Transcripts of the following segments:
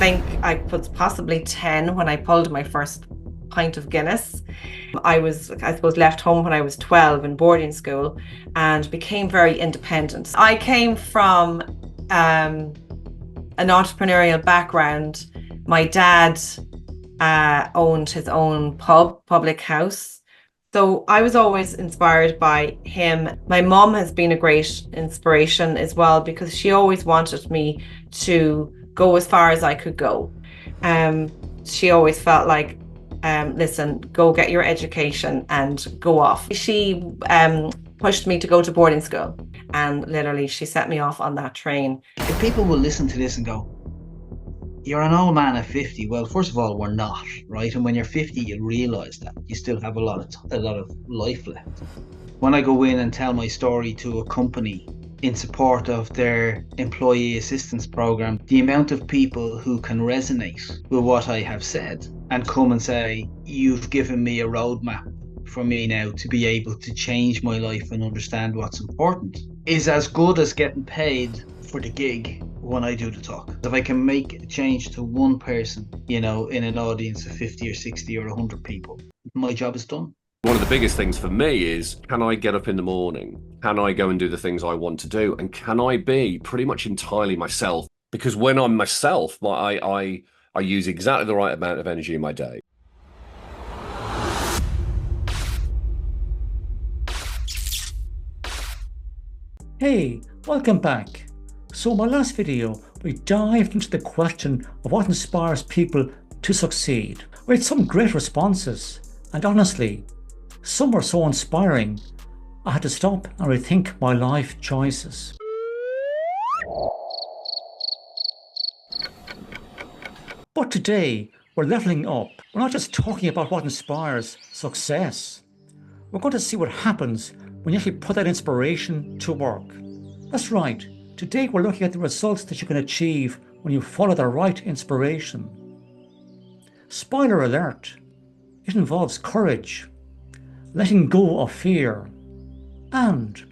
think I was possibly 10 when I pulled my first pint of Guinness. I was, I suppose, left home when I was 12 in boarding school and became very independent. I came from an entrepreneurial background. My dad owned his own public house. So I was always inspired by him. My mom has been a great inspiration as well because she always wanted me to go as far as I could go. She always felt like, listen, go get your education and go off. She pushed me to go to boarding school, and literally she set me off on that train. If people will listen to this and go, you're an old man at 50, well, first of all, we're not, right? And when you're 50, you realise that you still have a lot of life left. When I go in and tell my story to a company in support of their employee assistance program, the amount of people who can resonate with what I have said and come and say, you've given me a roadmap for me now to be able to change my life and understand what's important, is as good as getting paid for the gig when I do the talk. If I can make a change to one person, in an audience of 50 or 60 or 100 people, my job is done. One of the biggest things for me is, can I get up in the morning? Can I go and do the things I want to do? And can I be pretty much entirely myself? Because when I'm myself, I use exactly the right amount of energy in my day. Hey, welcome back. So in my last video, we dived into the question of what inspires people to succeed. We had some great responses, and honestly, some were so inspiring, I had to stop and rethink my life choices. But today, we're leveling up. We're not just talking about what inspires success. We're going to see what happens when you actually put that inspiration to work. That's right. Today, we're looking at the results that you can achieve when you follow the right inspiration. Spoiler alert, it involves courage, letting go of fear, and,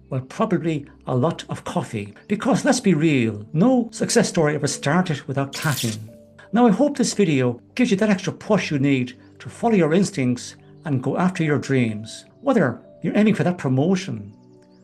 well, probably a lot of coffee. Because let's be real, no success story ever started without caffeine. Now, I hope this video gives you that extra push you need to follow your instincts and go after your dreams. Whether you're aiming for that promotion,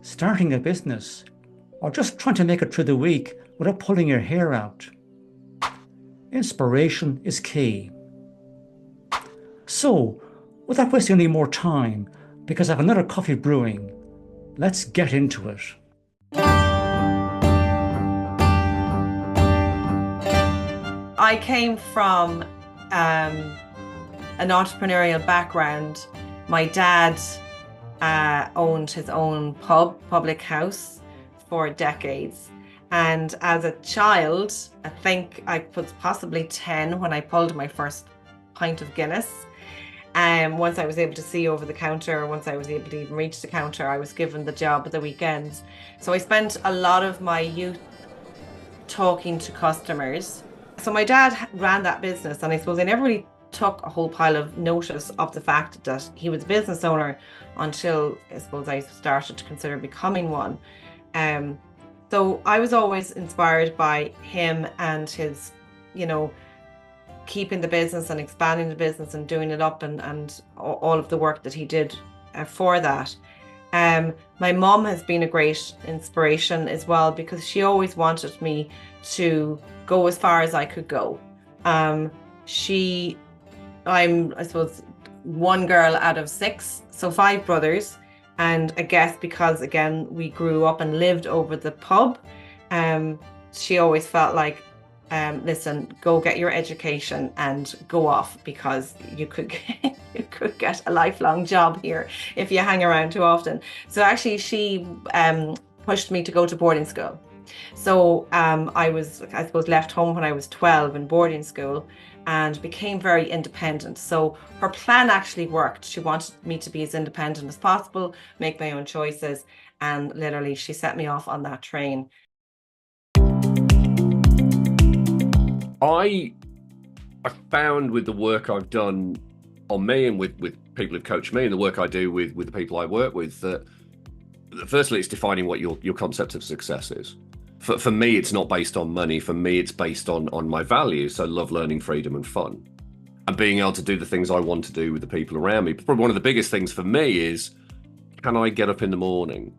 starting a business, or just trying to make it through the week without pulling your hair out. Inspiration is key. So, without wasting any more time, because I have another coffee brewing, let's get into it. I came from an entrepreneurial background. My dad owned his own public house for decades. And as a child, I think I was possibly 10 when I pulled my first pint of Guinness. Once I was able to see over the counter, once I was able to even reach the counter, I was given the job at the weekends. So I spent a lot of my youth talking to customers. So my dad ran that business, and I suppose I never really took a whole pile of notice of the fact that he was a business owner until I suppose I started to consider becoming one. So I was always inspired by him and his, keeping the business and expanding the business and doing it up and all of the work that he did for that. My mom has been a great inspiration as well because she always wanted me to go as far as I could go. I'm, I suppose, one girl out of 6, so 5 brothers. And I guess because, again, we grew up and lived over the pub, she always felt like, listen, go get your education and go off because you could get a lifelong job here if you hang around too often. So actually she pushed me to go to boarding school. So I was, I suppose, left home when I was 12 in boarding school and became very independent. So her plan actually worked. She wanted me to be as independent as possible, make my own choices, and literally she set me off on that train. I found with the work I've done on me and with people who've coached me and the work I do with the people I work with that firstly it's defining what your concept of success is. For me, it's not based on money. For me, it's based on my values. So love, learning, freedom, and fun, and being able to do the things I want to do with the people around me. Probably one of the biggest things for me is, can I get up in the morning?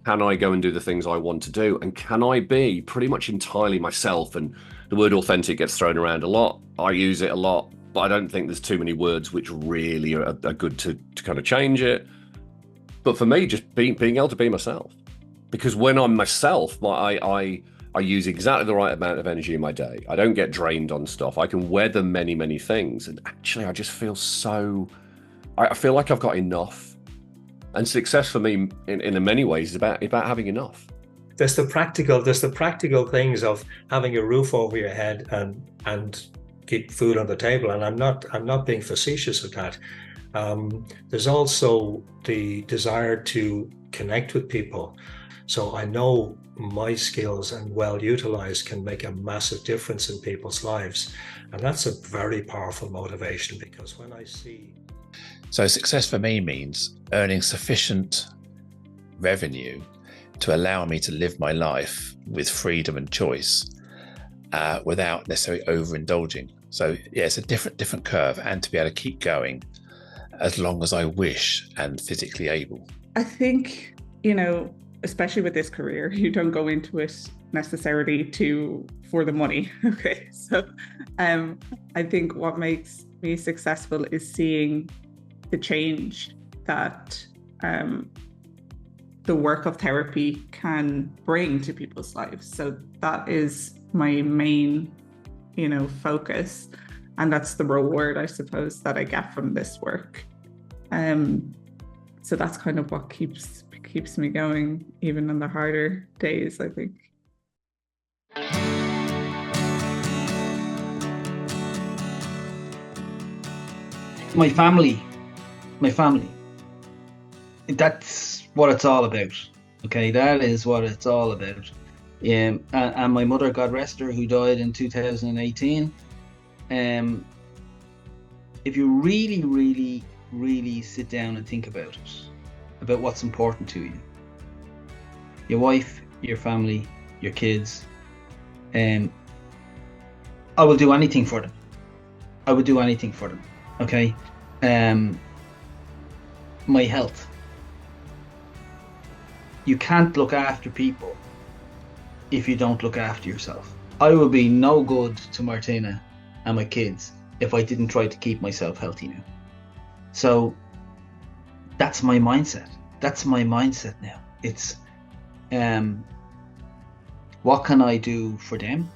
Can I go and do the things I want to do? And can I be pretty much entirely myself? And the word authentic gets thrown around a lot. I use it a lot, but I don't think there's too many words which really are good to kind of change it. But for me, just being able to be myself. Because when I'm myself, I use exactly the right amount of energy in my day. I don't get drained on stuff. I can weather many, many things. And actually, I just feel I feel like I've got enough. And success for me, in many ways, is about having enough. There's the practical things of having a roof over your head and keep food on the table. And I'm not being facetious with that. There's also the desire to connect with people. So I know my skills, and well utilized, can make a massive difference in people's lives. And that's a very powerful motivation, because when I see... So success for me means earning sufficient revenue to allow me to live my life with freedom and choice without necessarily overindulging. So yeah, it's a different curve, and to be able to keep going as long as I wish and physically able. I think, especially with this career, you don't go into it necessarily for the money. Okay. So I think what makes me successful is seeing the change that the work of therapy can bring to people's lives. So that is my main, focus. And that's the reward, I suppose, that I get from this work. So that's kind of what keeps me going, even in the harder days, I think. My family. That's what it's all about. Okay, that is what it's all about. And my mother, God rest her, who died in 2018. If you really, really, really sit down and think about it, about what's important to you, your wife, your family, your kids, I will do anything for them. Okay. My health. You can't look after people if you don't look after yourself. I would be no good to Martina and my kids if I didn't try to keep myself healthy now. So that's my mindset. Now. It's what can I do for them?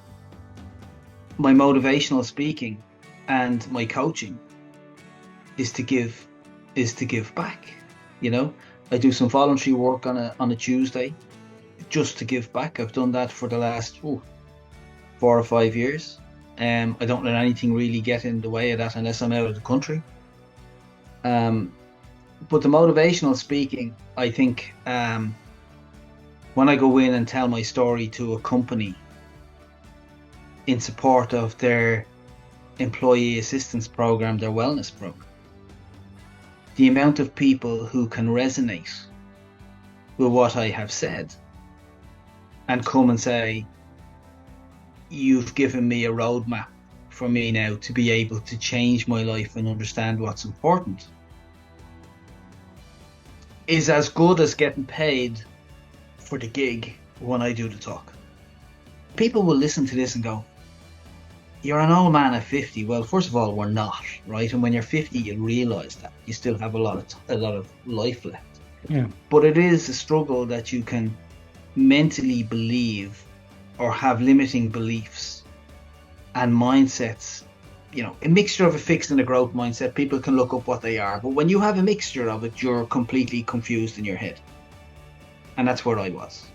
My motivational speaking and my coaching is to give back. I do some voluntary work on a Tuesday just to give back. I've done that for the last 4 or 5 years. I don't let anything really get in the way of that unless I'm out of the country. But the motivational speaking, I think, when I go in and tell my story to a company in support of their employee assistance program, their wellness program, the amount of people who can resonate with what I have said and come and say, you've given me a roadmap for me now to be able to change my life and understand what's important, is as good as getting paid for the gig when I do the talk. People will listen to this and go, you're an old man at 50. Well, first of all, we're not, right? And when you're 50, you realise that you still have a lot of life left. Yeah. But it is a struggle that you can mentally believe or have limiting beliefs and mindsets. A mixture of a fixed and a growth mindset. People can look up what they are, but when you have a mixture of it, you're completely confused in your head. And that's where I was.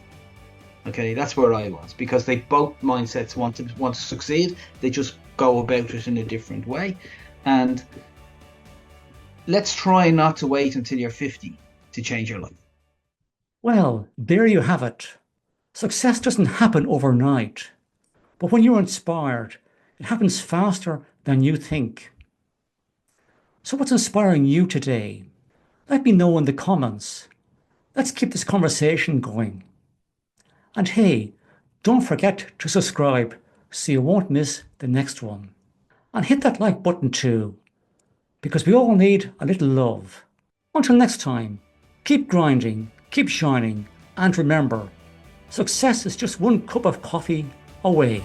Okay, that's where I was, because they both mindsets want to succeed. They just go about it in a different way. And let's try not to wait until you're 50 to change your life. Well, there you have it. Success doesn't happen overnight, but when you're inspired, it happens faster than you think. So what's inspiring you today? Let me know in the comments. Let's keep this conversation going. And hey, Don't forget to subscribe so you won't miss the next one. And hit that like button too, because we all need a little love. Until next time, keep grinding, keep shining, and remember, success is just one cup of coffee away.